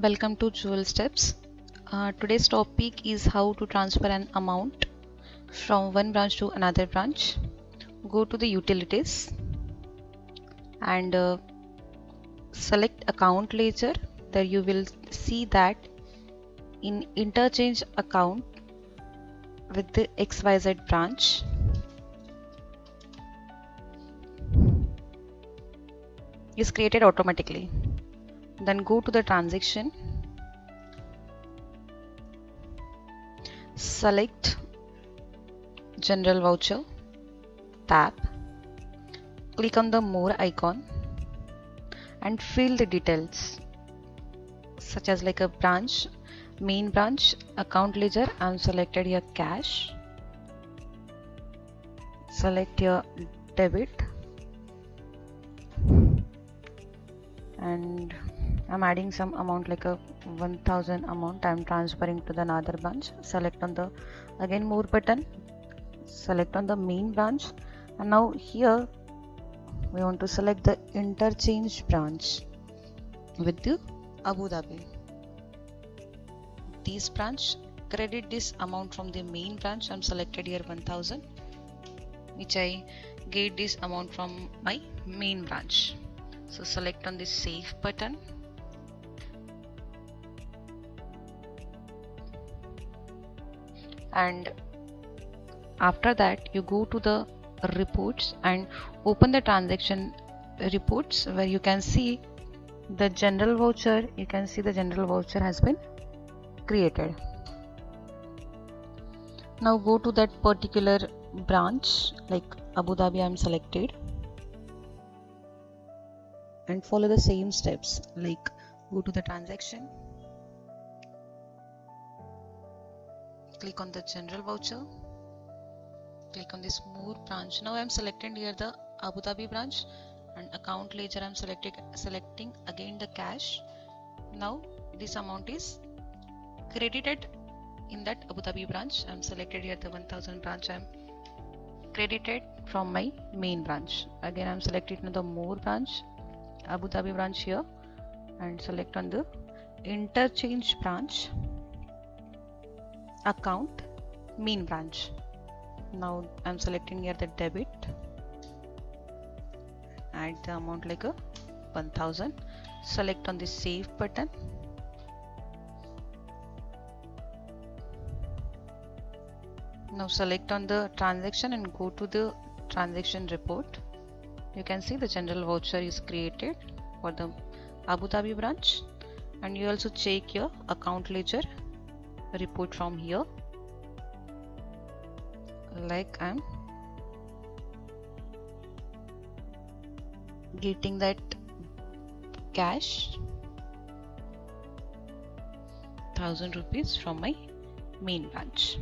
Welcome to Jewelsteps. Today's topic is how to transfer an amount from one branch to another branch. Go to the utilities and select account ledger. There you will see that in interchange account with the XYZ branch, is created automatically. Then go to the transaction, select general voucher, tab, click on the more icon and fill the details such as like a branch, main branch, account ledger. I'm selected here cash. Select your debit and I'm adding some amount like a 1000 amount. I'm transferring to the another branch. Select on the again more button, select on the main branch, and now here we want to select the interchange branch with the Abu Dhabi. This branch, credit this amount from the main branch. I'm selected here 1000, which I get this amount from my main branch. So select on the save button. And after that you go to the reports and open the transaction reports where you can see the general voucher. You can see the general voucher has been created. Now go to that particular branch like Abu Dhabi. I'm selected and follow the same steps, like go to the transaction, click on the general voucher, click on this more branch. Now I'm selecting here the Abu Dhabi branch and account ledger. I'm selecting again the cash. Now this amount is credited in that Abu Dhabi branch. I'm selected here the 1000 branch. I'm credited from my main branch. Again I'm selected in the more branch, Abu Dhabi branch here, and select on the interchange branch, account, main branch. Now I'm selecting here the debit, add the amount like a 1000, select on the save button. Now select on the transaction and go to the transaction report. You can see the general voucher is created for the Abu Dhabi branch, and you also check your account ledger report from here. Like I'm getting that cash 1000 rupees from my main branch.